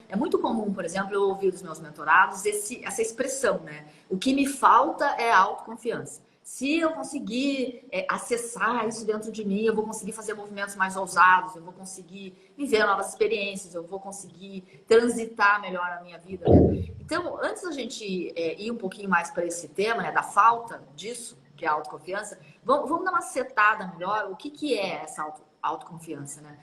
é muito comum, por exemplo, eu ouvir dos meus mentorados essa expressão, né? O que me falta é a autoconfiança. Se eu conseguir acessar isso dentro de mim, eu vou conseguir fazer movimentos mais ousados, eu vou conseguir viver novas experiências, eu vou conseguir transitar melhor na minha vida, né? Então, antes da gente ir um pouquinho mais para esse tema, né, da falta disso, que é a autoconfiança, vamos dar uma setada melhor. O que é essa autoconfiança, né?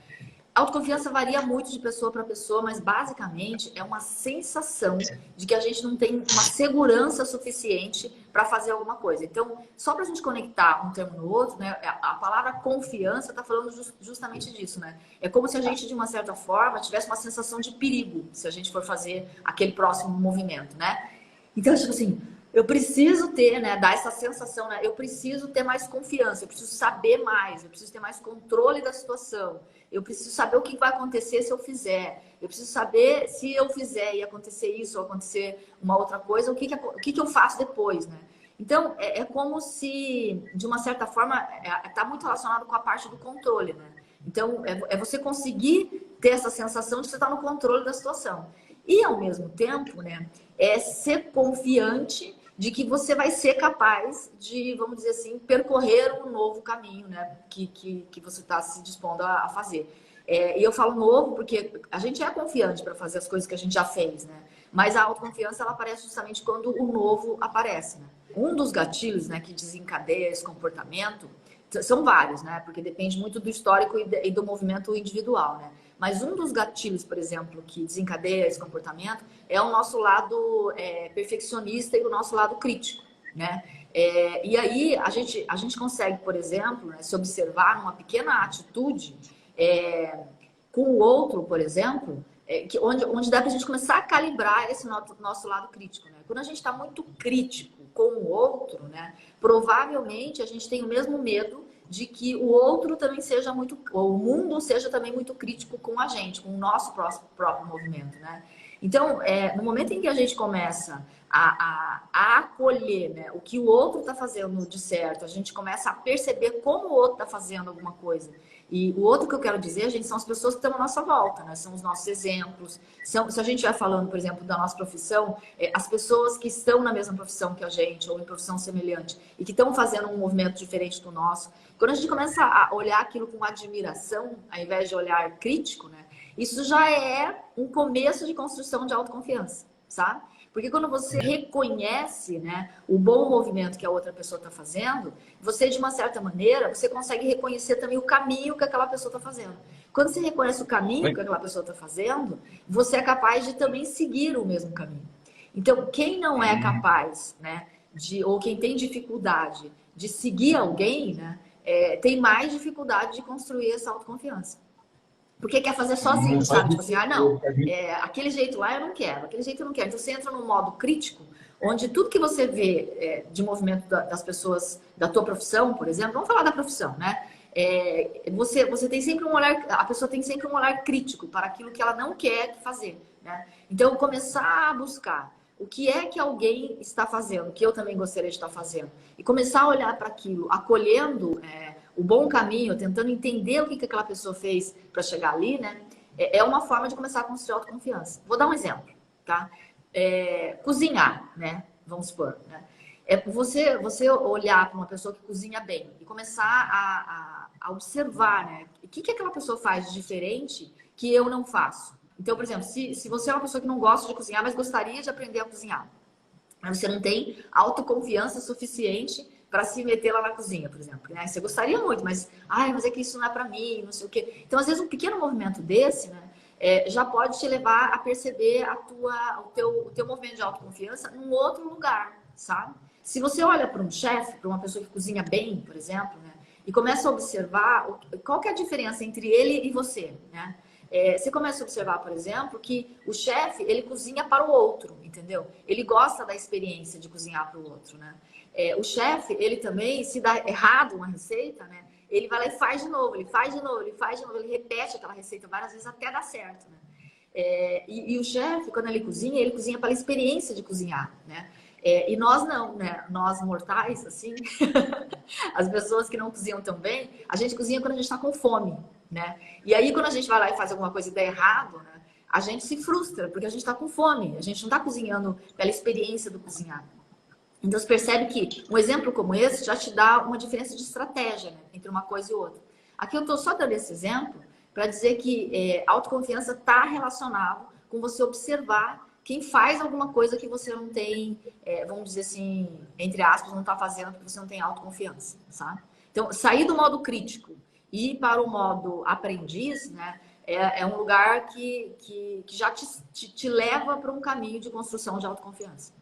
A autoconfiança varia muito de pessoa para pessoa, mas basicamente é uma sensação de que a gente não tem uma segurança suficiente para fazer alguma coisa. Então, só para a gente conectar um termo no outro, né? A palavra confiança está falando justamente disso, né? É como se a gente, de uma certa forma, tivesse uma sensação de perigo se a gente for fazer aquele próximo movimento, né? Então, tipo assim, eu preciso ter, né, dar essa sensação, né? Eu preciso ter mais confiança, eu preciso saber mais, eu preciso ter mais controle da situação. Eu preciso saber o que vai acontecer se eu fizer. Eu preciso saber se eu fizer e acontecer isso ou acontecer uma outra coisa, o que eu faço depois, né? Então, é como se, de uma certa forma, está muito relacionado com a parte do controle, né? Então, é você conseguir ter essa sensação de que você está no controle da situação. E, ao mesmo tempo, né, é ser confiante de que você vai ser capaz de, vamos dizer assim, percorrer um novo caminho, né, que você está se dispondo a fazer. E eu falo novo porque a gente é confiante para fazer as coisas que a gente já fez, né? Mas a autoconfiança, ela aparece justamente quando o novo aparece, né? Um dos gatilhos, né, que desencadeia esse comportamento, são vários, né? Porque depende muito do histórico e do movimento individual, né? Mas um dos gatilhos, por exemplo, que desencadeia esse comportamento é o nosso lado perfeccionista e o nosso lado crítico, né? E aí a gente consegue, por exemplo, né, se observar numa pequena atitude com o outro, por exemplo, onde dá para a gente começar a calibrar esse nosso lado crítico, né? Quando a gente está muito crítico com o outro, né, provavelmente a gente tem o mesmo medo de que o outro também seja muito, ou o mundo seja também muito crítico com a gente, com o nosso próprio movimento, né? Então, no momento em que a gente começa a acolher, né, o que o outro está fazendo de certo, a gente começa a perceber como o outro está fazendo alguma coisa. E o outro que eu quero dizer, gente, são as pessoas que estão à nossa volta, né? São os nossos exemplos. Se a gente vai falando, por exemplo, da nossa profissão, as pessoas que estão na mesma profissão que a gente, ou em profissão semelhante, e que estão fazendo um movimento diferente do nosso, quando a gente começa a olhar aquilo com admiração, ao invés de olhar crítico, né? Isso já é um começo de construção de autoconfiança, sabe? Porque quando você reconhece, né, o bom movimento que a outra pessoa está fazendo, você, de uma certa maneira, você consegue reconhecer também o caminho que aquela pessoa está fazendo. Quando você reconhece o caminho que aquela pessoa está fazendo, você é capaz de também seguir o mesmo caminho. Então, quem não é capaz, né, ou quem tem dificuldade de seguir alguém, né, tem mais dificuldade de construir essa autoconfiança. Porque quer fazer sozinho, sabe? Tipo assim, não, aquele jeito lá eu não quero, aquele jeito eu não quero. Então você entra num modo crítico, onde tudo que você vê de movimento das pessoas, da tua profissão, por exemplo, vamos falar da profissão, né? Você tem sempre um olhar, a pessoa tem sempre um olhar crítico para aquilo que ela não quer fazer, né? Então começar a buscar o que é que alguém está fazendo, que eu também gostaria de estar fazendo, e começar a olhar para aquilo, acolhendo o bom caminho, tentando entender o que aquela pessoa fez para chegar ali, né? É uma forma de começar a construir autoconfiança. Vou dar um exemplo, tá? Cozinhar, né? Vamos supor, né? Você olhar para uma pessoa que cozinha bem e começar a observar, né? O que aquela pessoa faz de diferente que eu não faço. Então, por exemplo, se você é uma pessoa que não gosta de cozinhar, mas gostaria de aprender a cozinhar, mas você não tem autoconfiança suficiente para se meter lá na cozinha, por exemplo, né? Você gostaria muito, mas é que isso não é para mim, não sei o quê. Então, às vezes, um pequeno movimento desse, né, já pode te levar a perceber o teu movimento de autoconfiança num outro lugar, sabe? Se você olha para um chefe, para uma pessoa que cozinha bem, por exemplo, né, e começa a observar qual que é a diferença entre ele e você, né? Você começa a observar, por exemplo, que o chefe, ele cozinha para o outro, entendeu? Ele gosta da experiência de cozinhar para o outro, né? O chefe, ele também, se dá errado uma receita, né? Ele vai lá e faz de novo, ele faz de novo, ele faz de novo, ele repete aquela receita várias vezes até dar certo, né? E o chefe, quando ele cozinha pela experiência de cozinhar, né? E nós não, né? Nós mortais, assim, as pessoas que não cozinham tão bem, a gente cozinha quando a gente está com fome, né? E aí, quando a gente vai lá e faz alguma coisa e dá errado, né? a gente se frustra, porque a gente está com fome, a gente não está cozinhando pela experiência do cozinhar. Então, você percebe que um exemplo como esse já te dá uma diferença de estratégia, né, entre uma coisa e outra. Aqui eu estou só dando esse exemplo para dizer que autoconfiança está relacionado com você observar quem faz alguma coisa que você não tem, vamos dizer assim, entre aspas, não está fazendo porque você não tem autoconfiança, sabe? Então, sair do modo crítico e ir para o modo aprendiz, né, é um lugar que já te leva para um caminho de construção de autoconfiança.